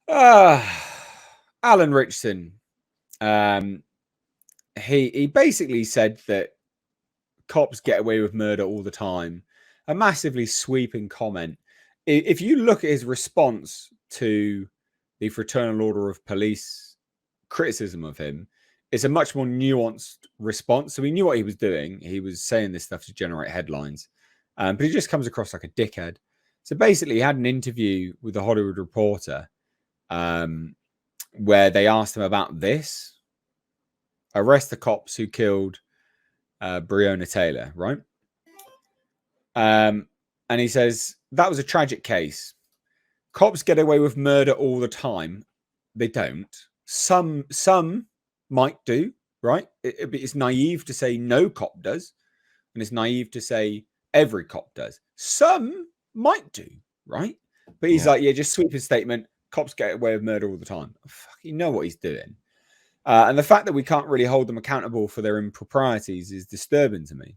Alan Ritchson, he basically said that cops get away with murder all the time. A massively sweeping comment. If you look at his response to the Fraternal Order of Police criticism of him, it's a much more nuanced response. So he knew what he was doing. He was saying this stuff to generate headlines, but he just comes across like a dickhead. So basically, he had an interview with the Hollywood Reporter where they asked him about this. Arrest the cops who killed Breonna Taylor, right? And he says, that was a tragic case. Cops get away with murder all the time. They don't. Some might do, right? It's naive to say no cop does. And it's naive to say every cop does. Some might do, right? But he's like, yeah, just sweeping statement. Cops get away with murder all the time. You know what he's doing. And the fact that we can't really hold them accountable for their improprieties is disturbing to me.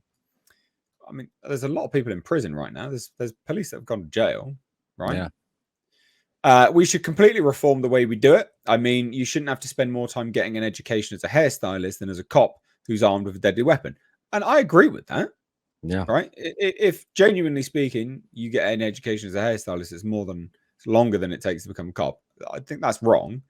I mean, there's a lot of people in prison right now. There's police that have gone to jail, right? Yeah. We should completely reform the way we do it. I mean, you shouldn't have to spend more time getting an education as a hairstylist than as a cop who's armed with a deadly weapon. And I agree with that. Yeah. Right. If genuinely speaking, you get an education as a hairstylist, it's longer than it takes to become a cop. I think that's wrong.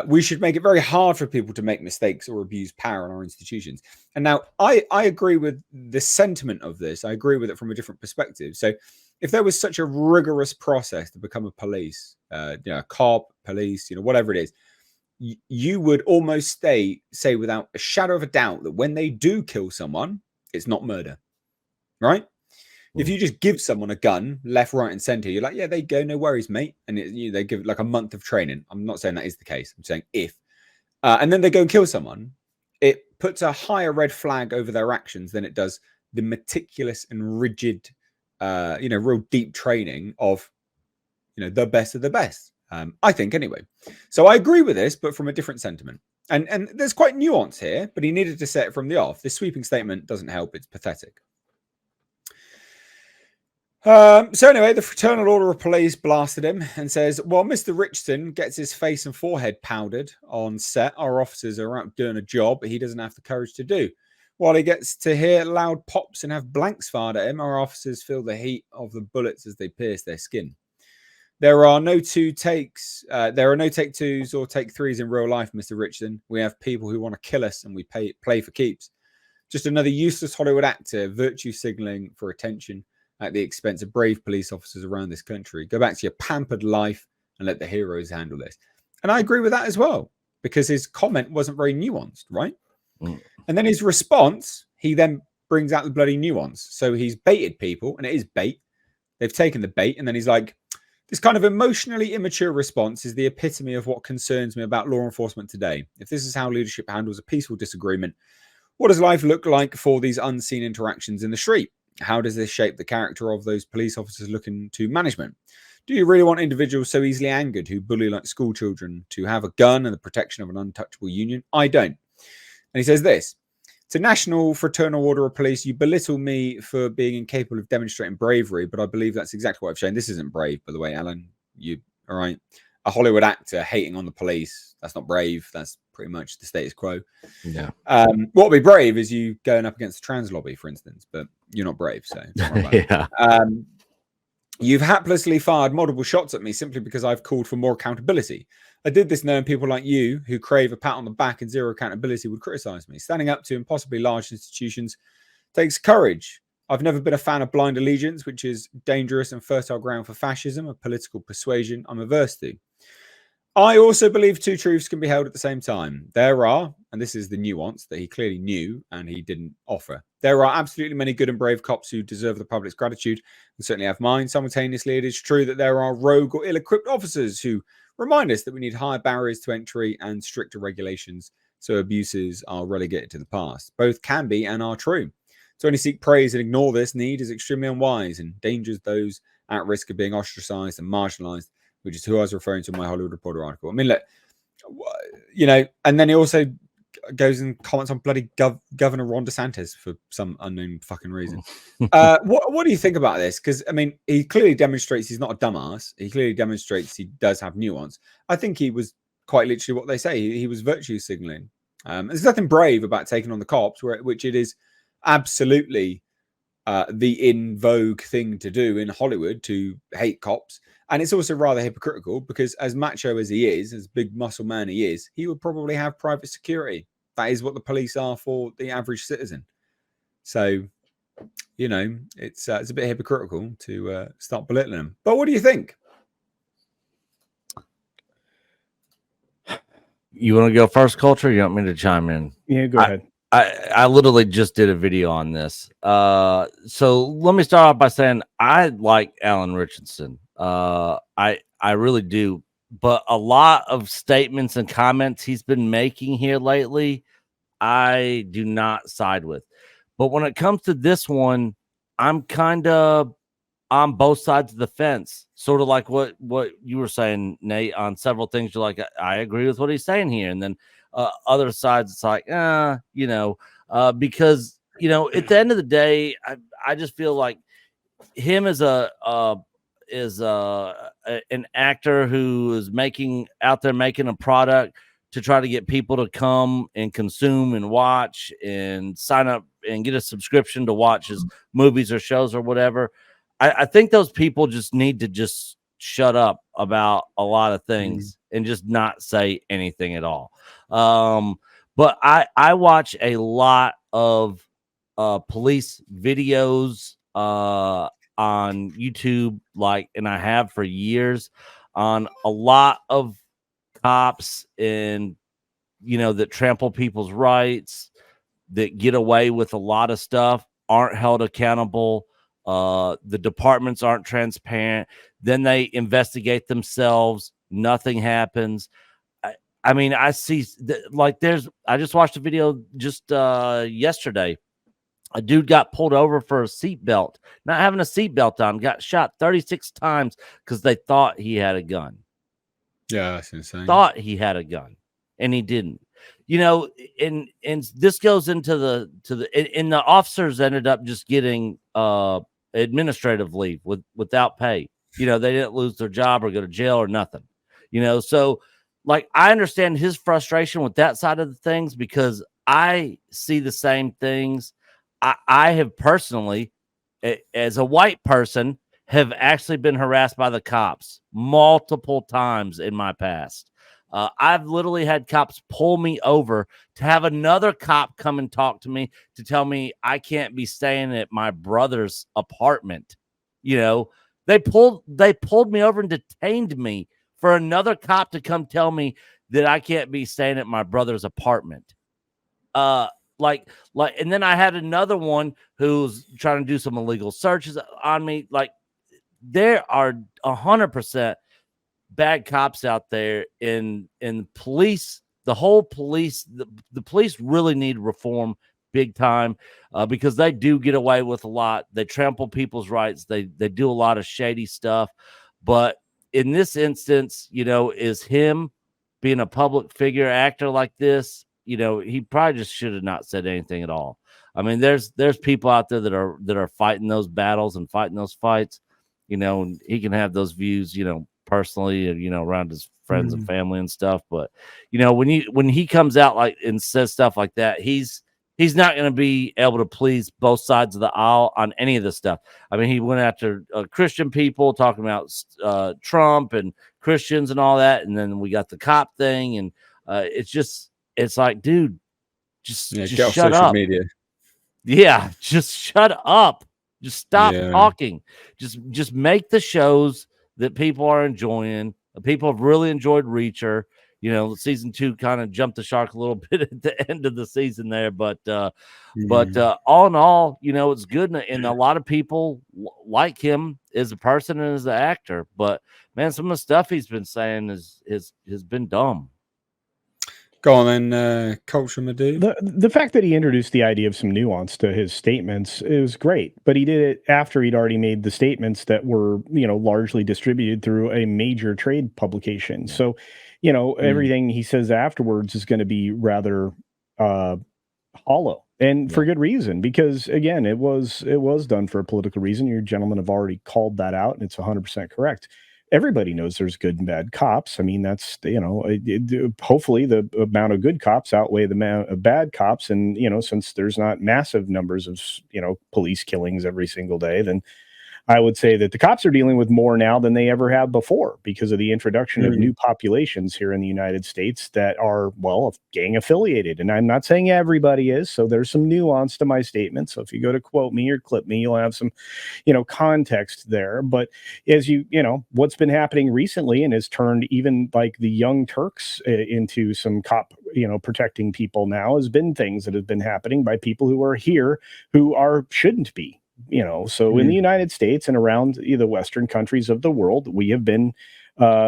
We should make it very hard for people to make mistakes or abuse power in our institutions. And now I agree with the sentiment of this. I agree with it from a different perspective. So if there was such a rigorous process to become a police, a cop, police, whatever it is, you would almost say without a shadow of a doubt that when they do kill someone, it's not murder, right? If you just give someone a gun left, right, and center, you're like, yeah, they go, no worries, mate. And they give like a month of training. I'm not saying that is the case. I'm saying if. And then they go and kill someone, it puts a higher red flag over their actions than it does the meticulous and rigid, real deep training of, the best of the best. I think anyway. So I agree with this, but from a different sentiment. And there's quite nuance here, but he needed to set it from the off. This sweeping statement doesn't help. It's pathetic. So anyway, the Fraternal Order of Police blasted him and says, while Mr. Ritchson gets his face and forehead powdered on set, our officers are out doing a job he doesn't have the courage to do. While he gets to hear loud pops and have blanks fired at him, our officers feel the heat of the bullets as they pierce their skin. There are no take twos or take threes in real life, Mr. Ritchson. We have people who want to kill us and we play for keeps. Just another useless Hollywood actor, virtue signaling for attention at the expense of brave police officers around this country. Go back to your pampered life and let the heroes handle this. And I agree with that as well, because his comment wasn't very nuanced, right? And then his response, he then brings out the bloody nuance. So he's baited people, and it is bait. They've taken the bait, and then he's like, this kind of emotionally immature response is the epitome of what concerns me about law enforcement today. If this is how leadership handles a peaceful disagreement, what does life look like for these unseen interactions in the street? How does this shape the character of those police officers looking to management? Do you really want individuals so easily angered who bully like school children to have a gun and the protection of an untouchable union? I don't. And he says this, to National Fraternal Order of Police, you belittle me for being incapable of demonstrating bravery, but I believe that's exactly what I've shown. This isn't brave, by the way, Alan. All right. A Hollywood actor hating on the police, that's not brave. That's pretty much the status quo. Yeah. What would be brave is you going up against the trans lobby, for instance, but you're not brave, so don't worry about it. You've haplessly fired multiple shots at me simply because I've called for more accountability. I did this knowing people like you who crave a pat on the back and zero accountability would criticize me. Standing up to impossibly large institutions takes courage. I've never been a fan of blind allegiance, which is dangerous and fertile ground for fascism, a political persuasion I'm averse to. I also believe two truths can be held at the same time. There are, and this is the nuance that he clearly knew and he didn't offer. There are absolutely many good and brave cops who deserve the public's gratitude and certainly have mine. Simultaneously, it is true that there are rogue or ill-equipped officers who remind us that we need higher barriers to entry and stricter regulations so abuses are relegated to the past. Both can be and are true. To only seek praise and ignore this need is extremely unwise and endangers those at risk of being ostracized and marginalized, which is who I was referring to in my Hollywood Reporter article. I mean, look, and then he also goes and comments on bloody Governor Ron DeSantis for some unknown fucking reason. What do you think about this? Because I mean, he clearly demonstrates he's not a dumbass. He clearly demonstrates he does have nuance. I think he was quite literally what they say. He was virtue signaling. There's nothing brave about taking on the cops, which it is absolutely the in vogue thing to do in Hollywood, to hate cops. And it's also rather hypocritical because as macho as he is, as big muscle man he is, he would probably have private security. That is what the police are for the average citizen. So, you know, it's a bit hypocritical to start belittling them. But what do you think? You want to go first, Culture? Or you want me to chime in? Yeah, go ahead. I literally just did a video on this. So let me start off by saying I like Alan Ritchson. I really do. But a lot of statements and comments he's been making here lately, I do not side with. But when it comes to this one, I'm kind of on both sides of the fence, sort of like what you were saying, Nate, on several things. You're like, I agree with what he's saying here. And then other sides, it's like, you know, because, you know, at the end of the day, I just feel like him as an actor who is making a product to try to get people to come and consume and watch and sign up and get a subscription to watch his movies or shows or whatever. I think those people just need to just shut up about a lot of things and just not say anything at all. But I watch a lot of police videos on YouTube, and I have for years, on a lot of cops and, you know, that trample people's rights, that get away with a lot of stuff, aren't held accountable. The departments aren't transparent. Then they investigate themselves. Nothing happens. I mean, I see I just watched a video just yesterday. A dude got pulled over for a seatbelt, not having a seatbelt on, got shot 36 times because they thought he had a gun. Yeah, that's insane. Thought he had a gun, and he didn't. You know, and this goes into the officers ended up just getting administrative leave without pay. You know, they didn't lose their job or go to jail or nothing. You know, so like I understand his frustration with that side of the things because I see the same things. I have personally, as a white person, have actually been harassed by the cops multiple times in my past. I've literally had cops pull me over to have another cop come and talk to me to tell me I can't be staying at my brother's apartment. You know, they pulled me over and detained me for another cop to come tell me that I can't be staying at my brother's apartment. And then I had another one who's trying to do some illegal searches on me. Like, there are 100% bad cops out there in police. The whole police, the police really need reform big time because they do get away with a lot. They trample people's rights. They do a lot of shady stuff. But in this instance, you know, is him being a public figure actor like this, you know, he probably just should have not said anything at all. I mean, there's people out there that are fighting those battles and fighting those fights, you know, and he can have those views, you know, personally, and, you know, around his friends and family and stuff. But, you know, when he comes out like and says stuff like that, he's not going to be able to please both sides of the aisle on any of this stuff. I mean, he went after Christian people, talking about Trump and Christians and all that. And then we got the cop thing. And it's like, dude, just shut up. Media. Yeah, just shut up. Just stop talking. Just make the shows that people are enjoying. People have really enjoyed Reacher. You know, season 2 kind of jumped the shark a little bit at the end of the season there, but all in all, you know, it's good, and a lot of people like him as a person and as an actor. But man, some of the stuff he's been saying has been dumb. Go on then, Culture, my dude. The fact that he introduced the idea of some nuance to his statements is great, but he did it after he'd already made the statements that were, you know, largely distributed through a major trade publication. So, you know, everything he says afterwards is going to be rather hollow, and for good reason, because again, it was done for a political reason. Your gentlemen have already called that out, and it's 100% correct. Everybody knows there's good and bad cops. I mean, that's, hopefully the amount of good cops outweigh the amount of bad cops. And, since there's not massive numbers of, police killings every single day, then I would say that the cops are dealing with more now than they ever have before because of the introduction of new populations here in the United States that are, well, gang affiliated. And I'm not saying everybody is, so there's some nuance to my statement. So if you go to quote me or clip me, you'll have some, context there. But as what's been happening recently and has turned even like the Young Turks into some cop, protecting people now, has been things that have been happening by people who are here who shouldn't be. So in the United States and around the Western countries of the world, we have been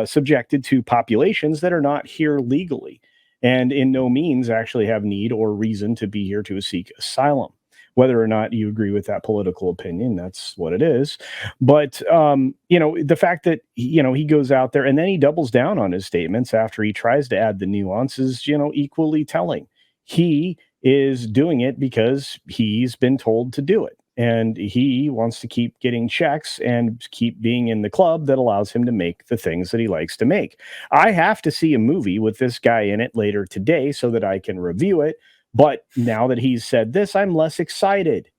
subjected to populations that are not here legally and in no means actually have need or reason to be here to seek asylum. Whether or not you agree with that political opinion, that's what it is. But, the fact that, he goes out there and then he doubles down on his statements after he tries to add the nuances, equally telling. He is doing it because he's been told to do it. And he wants to keep getting checks and keep being in the club that allows him to make the things that he likes to make. I have to see a movie with this guy in it later today so that I can review it. But now that he's said this, I'm less excited.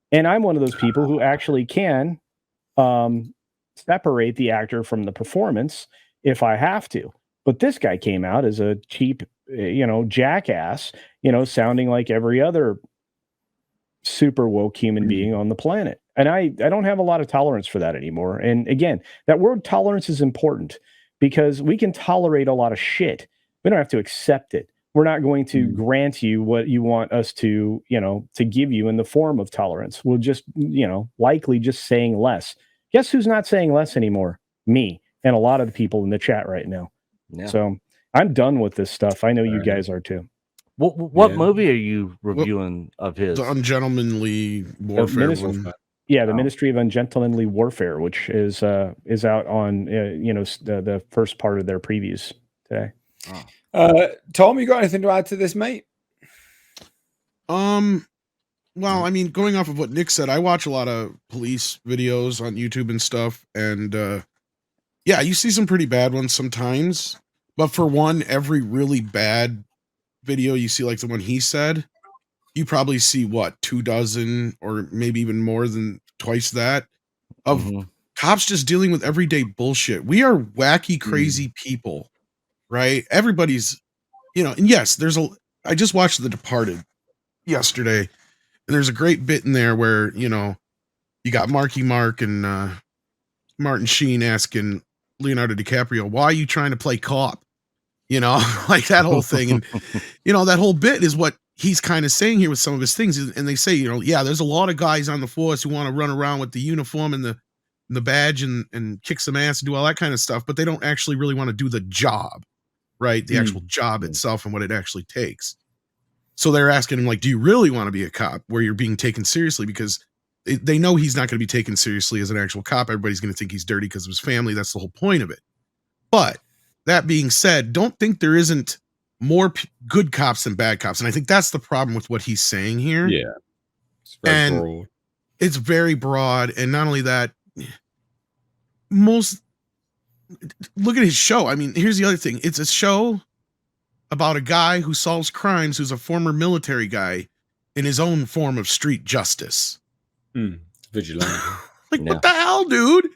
And I'm one of those people who actually can separate the actor from the performance if I have to. But this guy came out as a cheap, jackass, sounding like every other super woke human being on the planet. And I don't have a lot of tolerance for that anymore. And again, that word tolerance is important because we can tolerate a lot of shit. We don't have to accept it. We're not going to grant you what you want us to, to give you in the form of tolerance. We'll just, likely just saying less. Guess who's not saying less anymore? Me and a lot of the people in the chat right now. Yeah. So I'm done with this stuff. I know you guys are too. What movie are you reviewing of his? The Ungentlemanly Warfare. The Ministry of Ungentlemanly Warfare, which is out on the first part of their previews today. Tom, you got anything to add to this, mate? Well, I mean, going off of what Nick said, I watch a lot of police videos on YouTube and stuff, and you see some pretty bad ones sometimes. But for one, every really bad video you see, like the one he said, you probably see 24 or maybe even more than twice that of cops just dealing with everyday bullshit. We are wacky, crazy people, right? Everybody's, and yes, I just watched The Departed yesterday, and there's a great bit in there where, you got Marky Mark and Martin Sheen asking Leonardo DiCaprio, why are you trying to play cop? Like that whole thing. And, that whole bit is what he's kind of saying here with some of his things. And they say, there's a lot of guys on the force who want to run around with the uniform and the badge and kick some ass and do all that kind of stuff, but they don't actually really want to do the job, right? The actual job itself and what it actually takes. So they're asking him, like, do you really want to be a cop where you're being taken seriously? Because they know he's not going to be taken seriously as an actual cop. Everybody's going to think he's dirty because of his family. That's the whole point of it. But that being said, don't think there isn't more good cops than bad cops. And I think that's the problem with what he's saying here. Yeah. It's very broad. It's very broad. And not only that, look at his show. I mean, here's the other thing. It's a show about a guy who solves crimes who's a former military guy in his own form of street justice. Vigilante. What the hell, dude?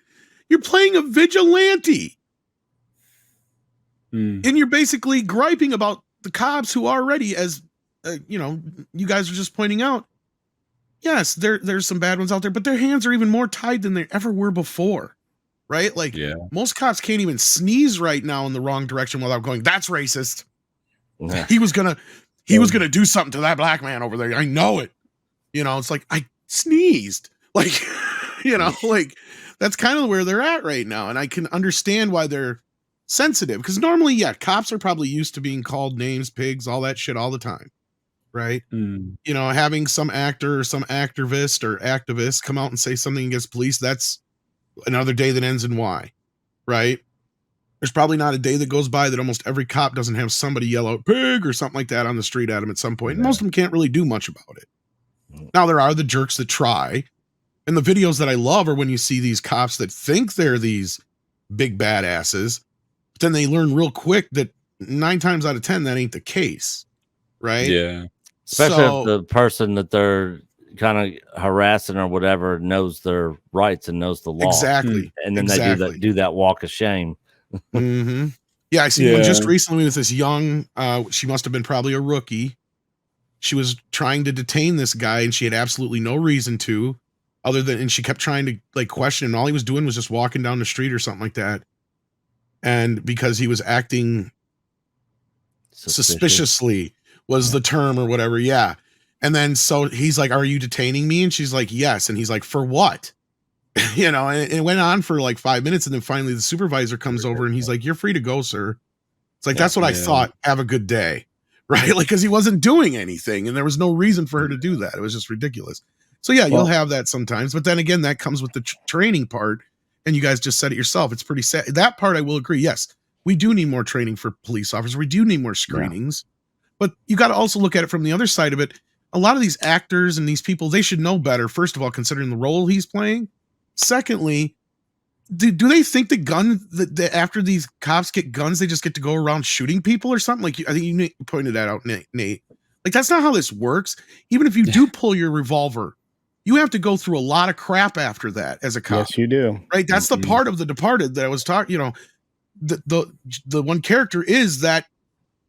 You're playing a vigilante. And you're basically griping about the cops who already, as you guys are just pointing out, yes, there's some bad ones out there, but their hands are even more tied than they ever were before, right? Like, most cops can't even sneeze right now in the wrong direction without going, that's racist. Yeah. He was gonna do something to that black man over there. I know it. It's like, I sneezed. Like, like that's kind of where they're at right now. And I can understand why they're sensitive, because normally, cops are probably used to being called names, pigs, all that shit all the time, right? Having some actor or some activist or activist come out and say something against police, that's another day that ends in Y, right? There's probably not a day that goes by that almost every cop doesn't have somebody yell out pig or something like that on the street at him at some point. And most of them can't really do much about it. Now, there are the jerks that try. And the videos that I love are when you see these cops that think they're these big badasses, but then they learn real quick that 9 times out of 10, that ain't the case. Right? Yeah. Especially if the person that they're kind of harassing or whatever knows their rights and knows the law. Exactly. And then they do that walk of shame. Mm-hmm. Yeah, I see one just recently with this young, she must have been probably a rookie. She was trying to detain this guy and she had absolutely no reason to, and she kept trying to like question him. All he was doing was just walking down the street or something like that. And because he was acting suspiciously was the term or whatever. Yeah. And then so he's like, "Are you detaining me?" And she's like, "Yes." And he's like, "For what?" You know, and it went on for like 5 minutes. And then finally the supervisor comes over and he's like, "You're free to go, sir." It's like, that's what I thought. Have a good day. Right. Like, cause he wasn't doing anything and there was no reason for her to do that. It was just ridiculous. So yeah, you'll have that sometimes, but then again, that comes with the training part. And you guys just said it yourself. It's pretty sad. That part I will agree. Yes, we do need more training for police officers. We do need more screenings, but you got to also look at it from the other side of it. A lot of these actors and these people, they should know better. First of all, considering the role he's playing. Secondly, do they think that after these cops get guns, they just get to go around shooting people or something? Like, I think you pointed that out, Nate. Like, that's not how this works. Even if you do pull your revolver, you have to go through a lot of crap after that as a cop. Yes, you do. Right? That's the part of The Departed that I was talking, you know, the one character is that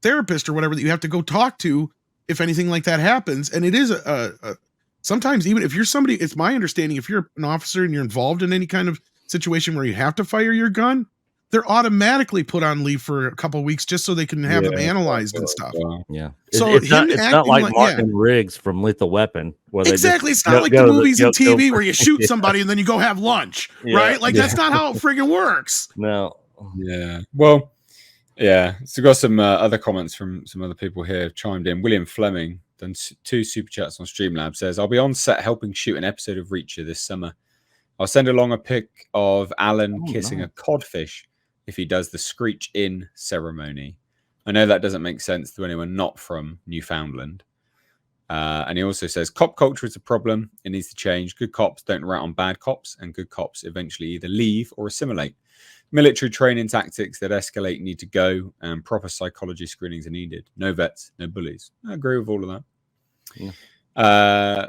therapist or whatever that you have to go talk to if anything like that happens. And it is sometimes, even if you're somebody, it's my understanding, if you're an officer and you're involved in any kind of situation where you have to fire your gun, they're automatically put on leave for a couple of weeks just so they can have them analyzed and stuff. Yeah. So it's not like Martin Riggs from Lethal Weapon. Where exactly. It's not like the movies and TV where you shoot somebody and then you go have lunch, right? Like that's not how it friggin' works. No. Yeah. Well, yeah. So got some other comments from some other people here chimed in. William Fleming done 2 super chats on Streamlabs, says, "I'll be on set helping shoot an episode of Reacher this summer. I'll send along a pic of Alan kissing a codfish if he does the screech in ceremony." I know that doesn't make sense to anyone not from Newfoundland. And he also says, "Cop culture is a problem. It needs to change. Good cops don't rat on bad cops, and good cops eventually either leave or assimilate. Military training tactics that escalate need to go, and proper psychology screenings are needed. No vets, no bullies." I agree with all of that. Yeah.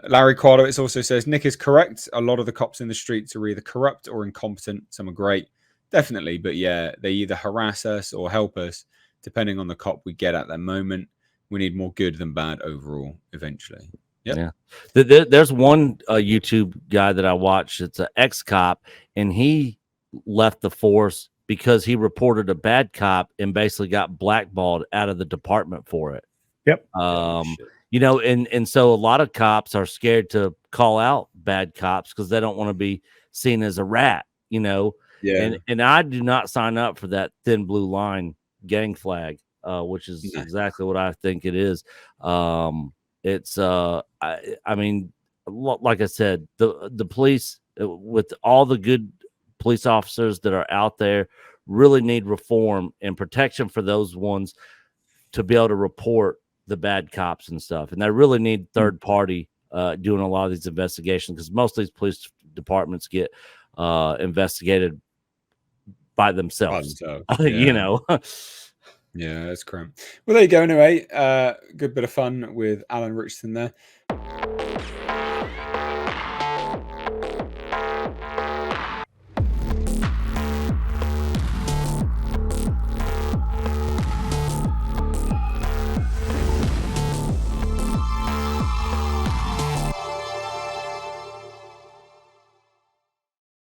Larry Quadowitz also says, "Nick is correct. A lot of the cops in the streets are either corrupt or incompetent. Some are great, definitely, but yeah, they either harass us or help us, depending on the cop we get at that moment. We need more good than bad overall, eventually." Yep. Yeah. There's one YouTube guy that I watch. It's an ex-cop, and he left the force because he reported a bad cop and basically got blackballed out of the department for it. Yep. You know, and so a lot of cops are scared to call out bad cops because they don't want to be seen as a rat, you know. Yeah. And I do not sign up for that thin blue line gang flag, which is exactly what I think it is. It's I mean, like I said, the police, with all the good police officers that are out there, really need reform and protection for those ones to be able to report the bad cops and stuff. And they really need third party doing a lot of these investigations, because most of these police departments get investigated by themselves. You know. Yeah, that's cramped. Well, there you go. Anyway, good bit of fun with Alan Ritchson there.